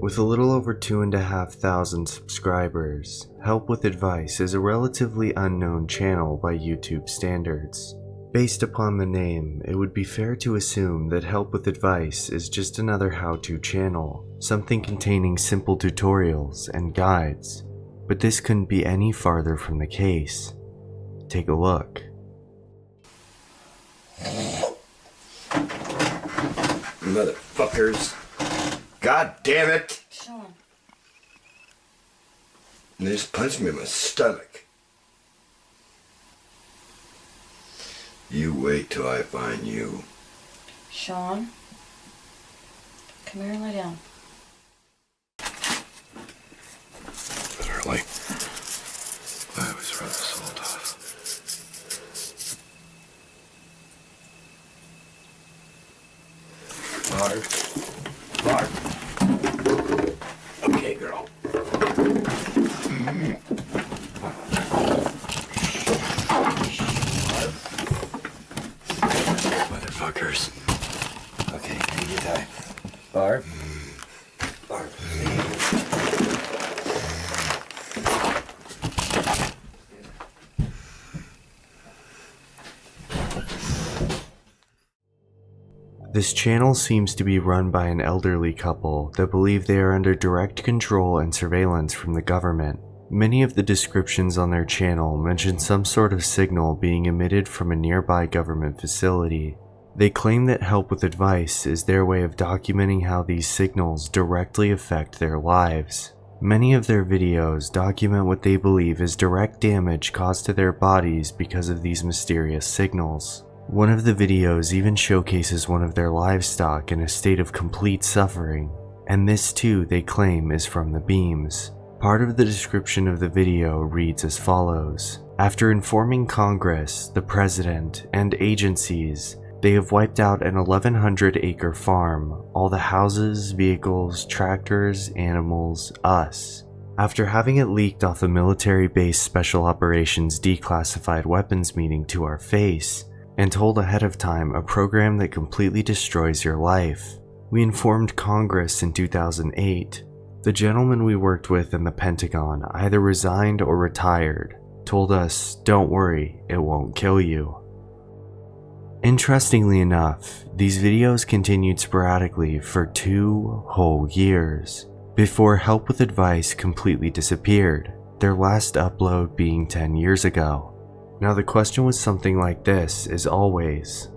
With a little over 2,500 subscribers, Help with Advice is a relatively unknown channel by YouTube standards. Based upon the name, it would be fair to assume that Help with Advice is just another how-to channel, something containing simple tutorials and guides, but this couldn't be any farther from the case. Take a look. Motherfuckers. God damn it! Sean. And they just punched me in my stomach. You wait till I find you. Sean. Come here and lay down. Literally. I was rather sold off. Barb. Okay, girl. Motherfuckers. Okay, take your time. Barb. Barb. This channel seems to be run by an elderly couple that believe they are under direct control and surveillance from the government. Many of the descriptions on their channel mention some sort of signal being emitted from a nearby government facility. They claim that Help with Advice is their way of documenting how these signals directly affect their lives. Many of their videos document what they believe is direct damage caused to their bodies because of these mysterious signals. One of the videos even showcases one of their livestock in a state of complete suffering, and this too they claim is from the beams. Part of the description of the video reads as follows: after informing Congress, the President, and agencies, they have wiped out an 1,100-acre farm, all the houses, vehicles, tractors, animals, us. After having it leaked off the military-based Special Operations Declassified Weapons meeting to our face, and told ahead of time a program that completely destroys your life. We informed Congress in 2008. The gentleman we worked with in the Pentagon either resigned or retired, told us, "Don't worry, it won't kill you." Interestingly enough, these videos continued sporadically for 2 whole years, before Help with Advice completely disappeared, their last upload being 10 years ago. Now the question with something like this is always,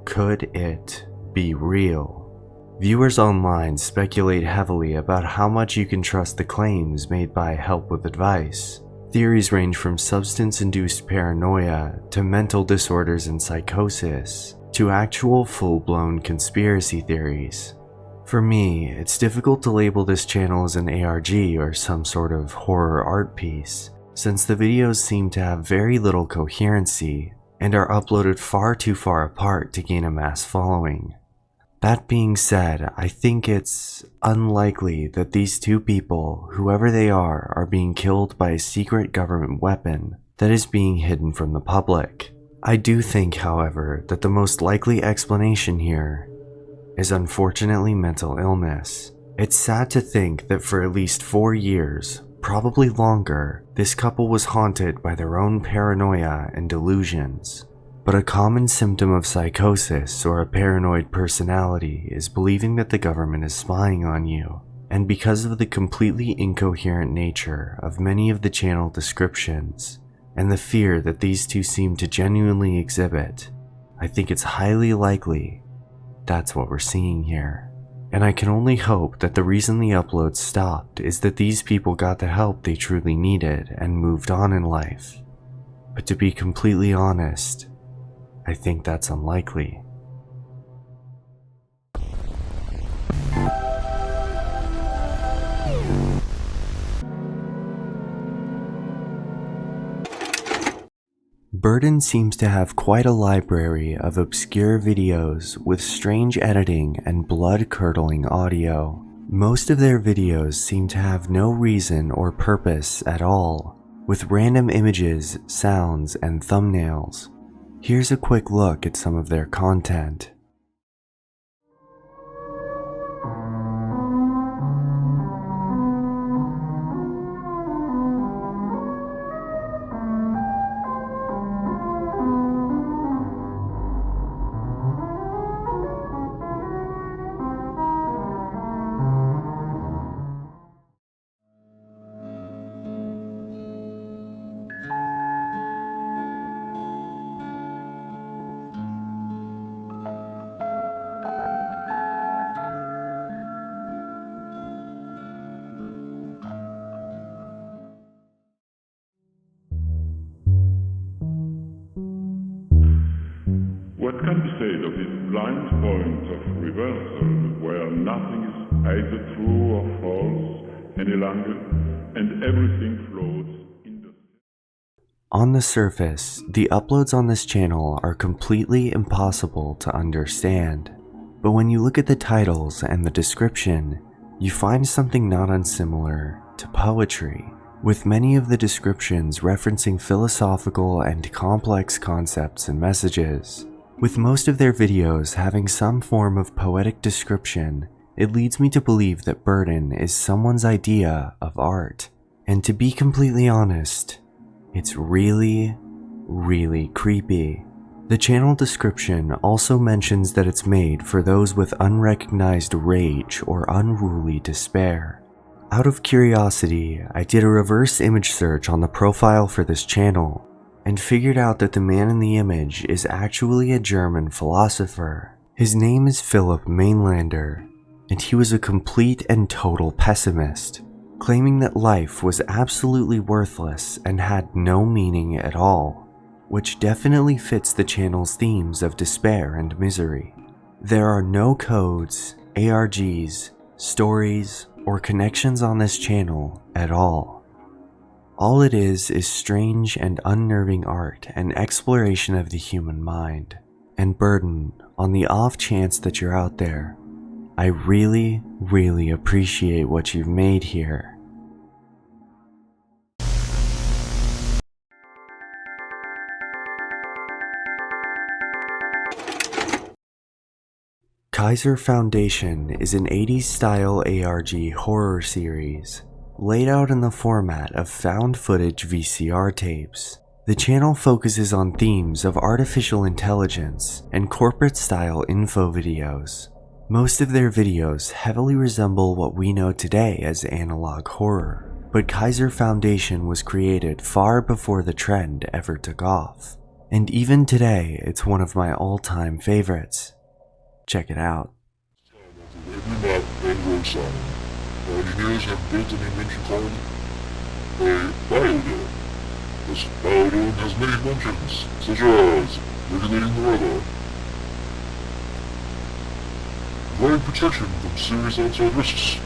could it be real? Viewers online speculate heavily about how much you can trust the claims made by Help with Advice. Theories range from substance-induced paranoia to mental disorders and psychosis to actual full-blown conspiracy theories. For me, it's difficult to label this channel as an ARG or some sort of horror art piece, since the videos seem to have very little coherency and are uploaded far too far apart to gain a mass following. That being said, I think it's unlikely that these two people, whoever they are being killed by a secret government weapon that is being hidden from the public. I do think, however, that the most likely explanation here is unfortunately mental illness. It's sad to think that for at least 4 years, probably longer, this couple was haunted by their own paranoia and delusions. But a common symptom of psychosis or a paranoid personality is believing that the government is spying on you. And because of the completely incoherent nature of many of the channel descriptions, and the fear that these two seem to genuinely exhibit, I think it's highly likely that's what we're seeing here. And I can only hope that the reason the uploads stopped is that these people got the help they truly needed and moved on in life. But to be completely honest, I think that's unlikely. Bugden seems to have quite a library of obscure videos with strange editing and blood-curdling audio. Most of their videos seem to have no reason or purpose at all, with random images, sounds, and thumbnails. Here's a quick look at some of their content. instead of this blind point of reversal where nothing is either true or false any longer and everything floats in the... On the surface, the uploads on this channel are completely impossible to understand. But when you look at the titles and the description, you find something not unsimilar to poetry, with many of the descriptions referencing philosophical and complex concepts and messages. With most of their videos having some form of poetic description, it leads me to believe that Bugden is someone's idea of art. And to be completely honest, it's really, really creepy. The channel description also mentions that it's made for those with unrecognized rage or unruly despair. Out of curiosity, I did a reverse image search on the profile for this channel and figured out that the man in the image is actually a German philosopher. His name is Philip Mainlander, and he was a complete and total pessimist, claiming that life was absolutely worthless and had no meaning at all, which definitely fits the channel's themes of despair and misery. There are no codes, ARGs, stories, or connections on this channel at all. All it is strange and unnerving art and exploration of the human mind. And Bugden, on the off chance that you're out there, I really, really appreciate what you've made here. Kaiser Foundation is an 80s style ARG horror series, laid out in the format of found footage VCR tapes. The channel focuses on themes of artificial intelligence and corporate style info videos. Most of their videos heavily resemble what we know today as analog horror, but Kaiser Foundation was created far before the trend ever took off. And even today, it's one of my all-time favorites. Check it out. Every map and road sign. Engineers have built an invention called a biodome. This biodome has many functions, such as regulating the weather, providing protection from serious outside risks.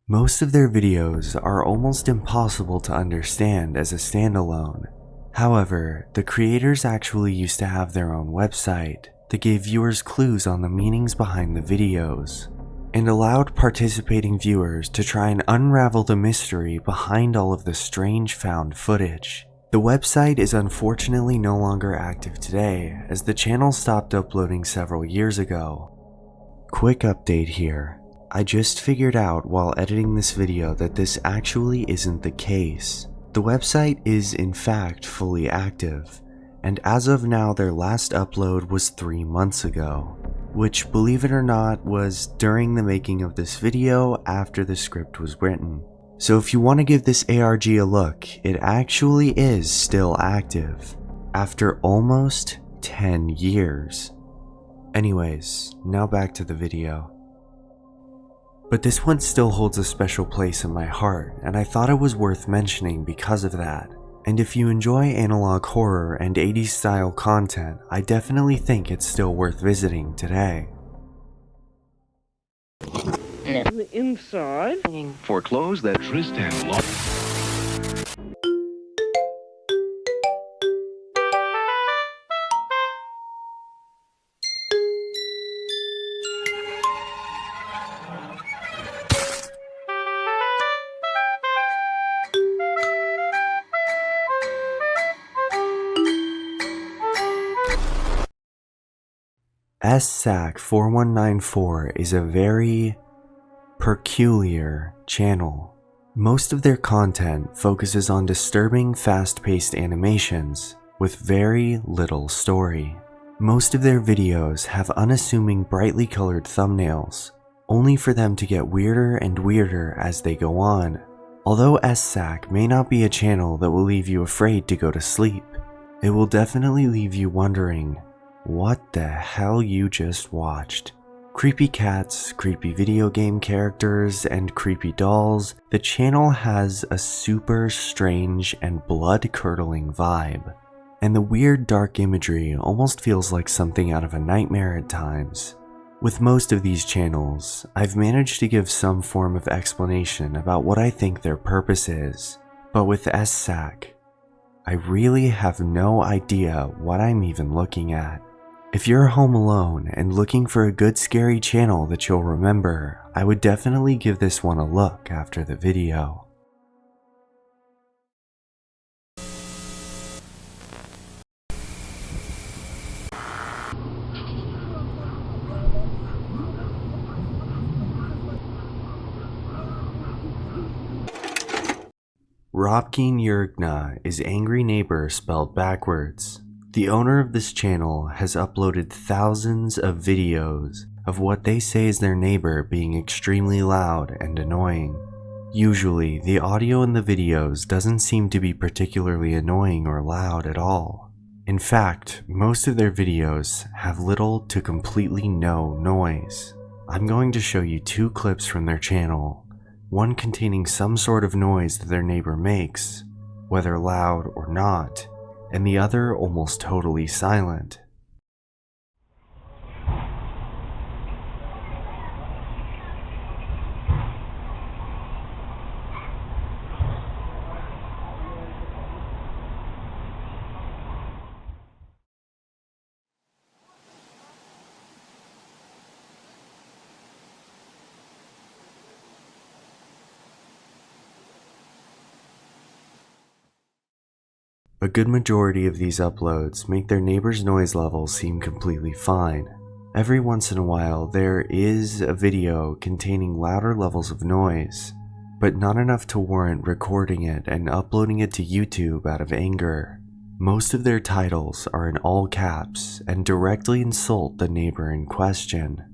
Most of their videos are almost impossible to understand as a standalone. However, the creators actually used to have their own website that gave viewers clues on the meanings behind the videos, and allowed participating viewers to try and unravel the mystery behind all of the strange found footage. The website is unfortunately no longer active today, as the channel stopped uploading several years ago. Quick update here. I just figured out while editing this video that this actually isn't the case. The website is in fact fully active, and as of now their last upload was 3 months ago, which, believe it or not, was during the making of this video after the script was written. So if you want to give this ARG a look, it actually is still active, after almost 10 years. Anyways, now back to the video. But this one still holds a special place in my heart, and I thought it was worth mentioning because of that. And if you enjoy analog horror and 80s style content, I definitely think it's still worth visiting today. The inside. For clothes that Tristan lost. SSAC4194 is a very peculiar channel. Most of their content focuses on disturbing, fast-paced animations with very little story. Most of their videos have unassuming, brightly colored thumbnails, only for them to get weirder and weirder as they go on. Although SSAC may not be a channel that will leave you afraid to go to sleep, it will definitely leave you wondering what the hell you just watched. Creepy cats, creepy video game characters, and creepy dolls, the channel has a super strange and blood-curdling vibe. and the weird dark imagery almost feels like something out of a nightmare at times. With most of these channels, I've managed to give some form of explanation about what I think their purpose is, but with SSAC, I really have no idea what I'm even looking at. If you're home alone and looking for a good scary channel that you'll remember, I would definitely give this one a look after the video. Robhgein Yrgna is angry neighbor spelled backwards. The owner of this channel has uploaded thousands of videos of what they say is their neighbor being extremely loud and annoying. Usually, the audio in the videos doesn't seem to be particularly annoying or loud at all. In fact, most of their videos have little to completely no noise. I'm going to show you 2 clips from their channel, one containing some sort of noise that their neighbor makes, whether loud or not, and the other almost totally silent. A good majority of these uploads make their neighbor's noise level seem completely fine. Every once in a while there is a video containing louder levels of noise, but not enough to warrant recording it and uploading it to YouTube out of anger. Most of their titles are in all caps and directly insult the neighbor in question.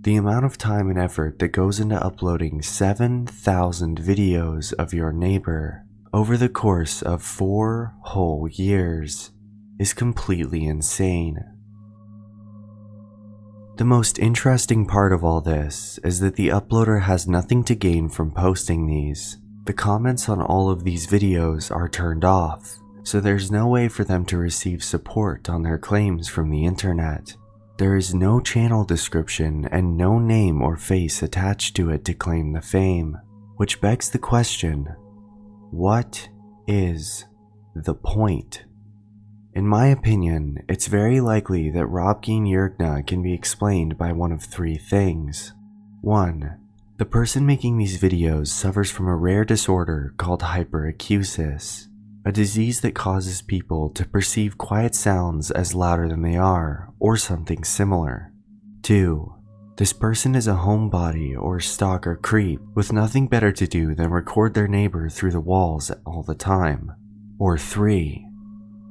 The amount of time and effort that goes into uploading 7,000 videos of your neighbor over the course of 4 whole years is completely insane. The most interesting part of all this is that the uploader has nothing to gain from posting these. The comments on all of these videos are turned off, so there's no way for them to receive support on their claims from the internet. There is no channel description and no name or face attached to it to claim the fame, which begs the question, what is the point? In my opinion, it's very likely that Robhgein Yrgna can be explained by one of 3 things. 1. The person making these videos suffers from a rare disorder called hyperacusis, a disease that causes people to perceive quiet sounds as louder than they are, or something similar. 2. This person is a homebody or stalker creep with nothing better to do than record their neighbor through the walls all the time. Or 3.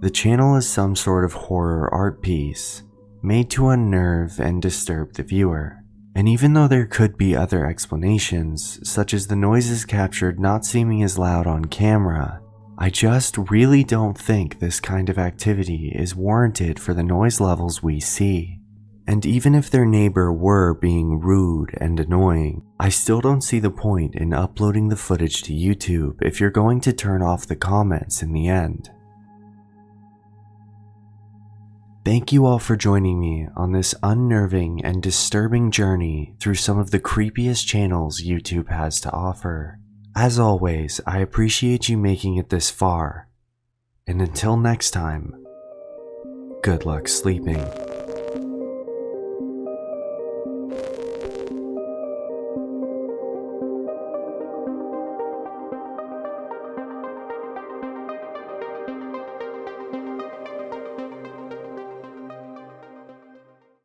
The channel is some sort of horror art piece made to unnerve and disturb the viewer. And even though there could be other explanations, such as the noises captured not seeming as loud on camera, I just really don't think this kind of activity is warranted for the noise levels we see. And even if their neighbor were being rude and annoying, I still don't see the point in uploading the footage to YouTube if you're going to turn off the comments in the end. Thank you all for joining me on this unnerving and disturbing journey through some of the creepiest channels YouTube has to offer. As always, I appreciate you making it this far. And until next time, good luck sleeping.